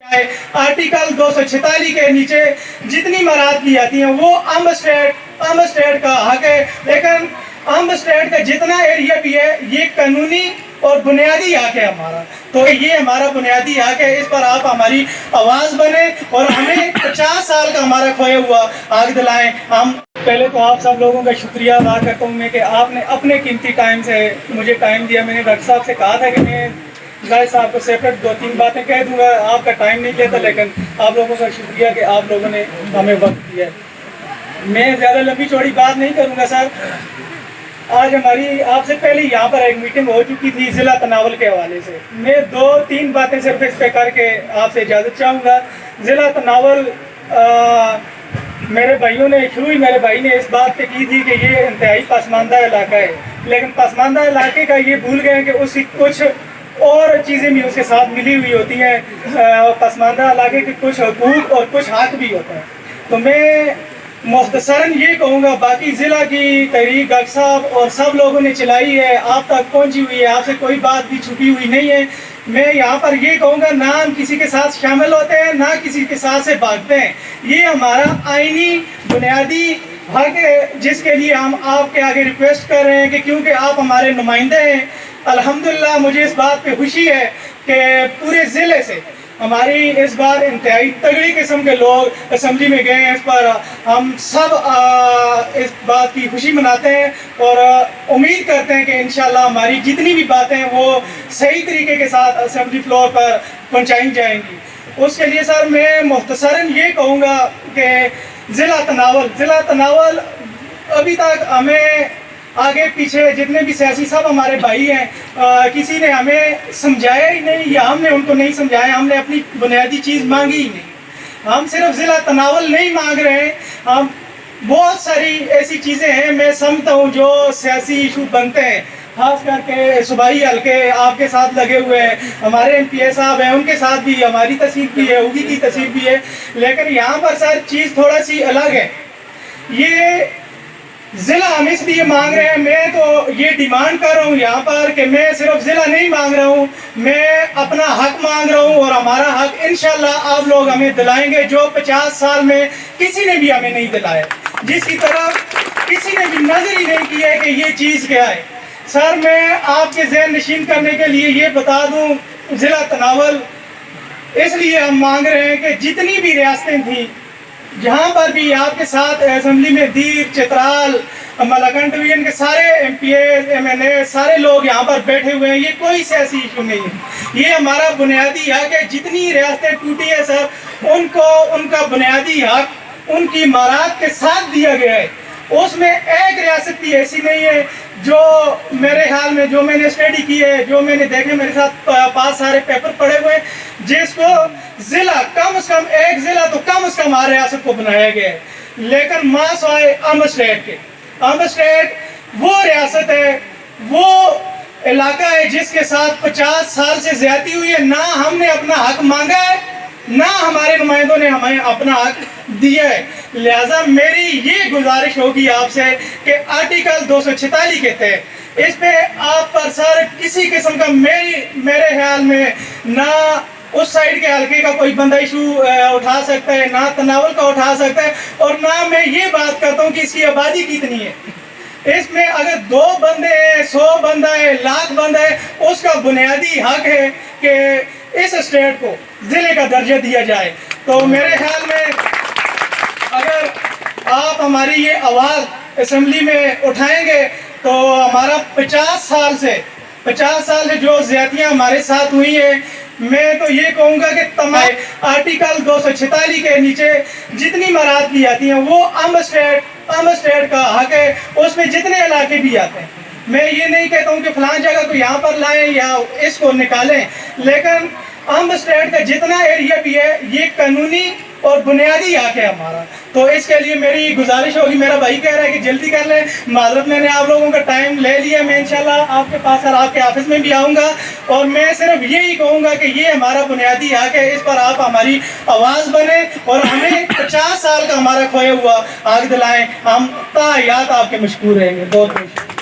Article 246 के नीचे जितनी मराद की जाती हैं वो अम्ब स्टेट का हक है, लेकिन अम्ब स्टेट का जितना एरिया भी है ये कानूनी और बुनियादी हक है हमारा। तो ये हमारा बुनियादी हक है, इस पर आप हमारी आवाज़ बने और हमें 50 साल का हमारा खोया हुआ हक दिलाएं। हम पहले तो आप सब लोगों का शुक्रिया अदा करता हूँ मैं कि आपने अपने कीमती टाइम से मुझे टाइम दिया। मैंने डॉक्टर साहब से कहा था कि मैं गाय साहब को सेपरेट 2-3 बातें कह दूंगा, आपका टाइम नहीं लेता, लेकिन आप लोगों का शुक्रिया कि आप लोगों ने हमें वक्त दिया। मैं ज़्यादा लंबी चौड़ी बात नहीं करूँगा सर। आज हमारी आपसे पहले यहाँ पर एक मीटिंग हो चुकी थी ज़िला तनावल के हवाले से। मैं 2-3 बातें सिर्फ इस पे करके आपसे इजाज़त चाहूँगा। ज़िला तनावल मेरे भाइयों ने शुरू ही मेरे भाई ने इस बात पे की थी कि ये इंतहाई पसमानदा इलाका है, लेकिन पसमानदा इलाके का ये भूल गए कि उसकी कुछ और चीज़ें भी उसके साथ मिली हुई होती हैं। पसमानदा इलाके के कुछ हुकूक और कुछ हक भी होते हैं। तो मैं मुख्तसरन ये कहूँगा, बाकी ज़िला की तहरीक डॉक्टर साहब और सब लोगों ने चलाई है, आप तक पहुँची हुई है, आपसे कोई बात भी छुपी हुई नहीं है। मैं यहाँ पर ये कहूँगा, ना हम किसी के साथ शामिल होते हैं ना किसी के साथ से भागते हैं। ये हमारा आईनी बुनियादी हक है जिसके लिए हम आपके आगे रिक्वेस्ट कर रहे हैं कि क्योंकि आप हमारे नुमाइंदे हैं। अल्हम्दुलिल्लाह मुझे इस बात पे खुशी है कि पूरे ज़िले से हमारी इस बार इंतहाई तगड़ी किस्म के लोग असम्बली में गए हैं। इस पर हम सब इस बात की खुशी मनाते हैं और उम्मीद करते हैं कि इंशाल्लाह हमारी जितनी भी बातें हैं वो सही तरीके के साथ असम्बली फ्लोर पर पहुंचाई जाएंगी। उसके लिए सर मैं मुख्तसरन ये कहूँगा कि ज़िला तनावल अभी तक हमें आगे पीछे जितने भी सियासी सब हमारे भाई हैं, किसी ने हमें समझाया ही नहीं या हमने उनको नहीं समझाया। हमने अपनी बुनियादी चीज़ मांगी ही नहीं। हम सिर्फ ज़िला तनावल नहीं मांग रहे हैं, हम बहुत सारी ऐसी चीज़ें हैं मैं समझता हूँ जो सियासी इशू बनते हैं, खास करके सूबाई हल्के आपके साथ लगे हुए हैं, हमारे MPA साहब हैं उनके साथ भी हमारी तस्वीर भी है, उगी की तस्वीर भी है। लेकिन यहाँ पर सर चीज़ थोड़ा सी अलग है। ये ज़िला हम इसलिए मांग रहे हैं, मैं तो ये डिमांड कर रहा हूँ यहाँ पर कि मैं सिर्फ ज़िला नहीं मांग रहा हूँ, मैं अपना हक मांग रहा हूँ और हमारा हक इंशाल्लाह आप लोग हमें दिलाएंगे जो 50 साल में किसी ने भी हमें नहीं दिलाया, जिसकी तरफ किसी ने भी नजर ही नहीं की है कि ये चीज़ क्या है। सर मैं आपके ज़हन नशीन करने के लिए ये बता दूँ, ज़िला तनावल इसलिए हम मांग रहे हैं कि जितनी भी रियासतें थी जहाँ पर भी आपके साथ असम्बली में दीर, चित्राल, मलाकंड डिवीजन के सारे MPA MNA सारे लोग यहाँ पर बैठे हुए हैं। ये कोई सियासी इशू नहीं है, ये हमारा बुनियादी हक है। जितनी रियासतें टूटी है सर उनको उनका बुनियादी हक उनकी मराद के साथ दिया गया है। उसमें एक रियासत भी ऐसी नहीं है जो मेरे ख्याल में, जो मैंने स्टडी की है, जो मैंने देखे, मेरे साथ 5 सारे पेपर पढ़े हुए हैं, जिसको ज़िला कम से कम एक ज़िला तो कम से कम हर रियासत को बनाया गया है। लेकिन मास आए अम्ब स्टेट के, अम्ब स्टेट वो रियासत है, वो इलाका है जिसके साथ 50 साल से ज्यादती हुई है। ना हमने अपना हक मांगा है ना हमारे नुमाइंदों ने हमें अपना हक दिया है। लिहाजा मेरी ये गुजारिश होगी आपसे कि आर्टिकल 246 के तहत इस पे आप पर सर किसी किस्म का मेरे ख्याल में ना उस साइड के हल्के का कोई बंदा इशू उठा सकता है, ना तनावल का उठा सकता है, और ना मैं ये बात करता हूँ कि इसकी आबादी कितनी है। इसमें अगर 2 बंदे हैं, 100 बंदा है, 1,00,000 बंदा है, उसका बुनियादी हक है कि इस स्टेट को ज़िले का दर्जा दिया जाए। तो मेरे ख्याल में अगर आप हमारी ये आवाज़ असम्बली में उठाएंगे तो हमारा 50 साल से जो ज़्यादतियाँ हमारे साथ हुई हैं, मैं तो ये कहूँगा कि तमाम आर्टिकल 246 के नीचे जितनी मराद की जाती हैं वो अम्ब स्टेट का हक है। उसमें जितने इलाके भी आते हैं, मैं ये नहीं कहता हूँ कि फलां जगह को यहाँ पर लाएं या इसको निकालें, लेकिन अम्ब स्टेट का जितना एरिया भी है ये कानूनी और बुनियादी हक है हमारा। तो इसके लिए मेरी गुजारिश होगी, मेरा भाई कह रहा है कि जल्दी कर लें, माजरत मैंने आप लोगों का टाइम ले लिया। मैं इंशाल्लाह आपके पास और आपके ऑफिस में भी आऊँगा और मैं सिर्फ यही कहूँगा कि ये हमारा बुनियादी हक है, इस पर आप हमारी आवाज़ बने और हमें 50 साल का हमारा खोया हुआ हक दिलाएँ। हम तायात आपके मशकूर रहेंगे। बहुत बहुत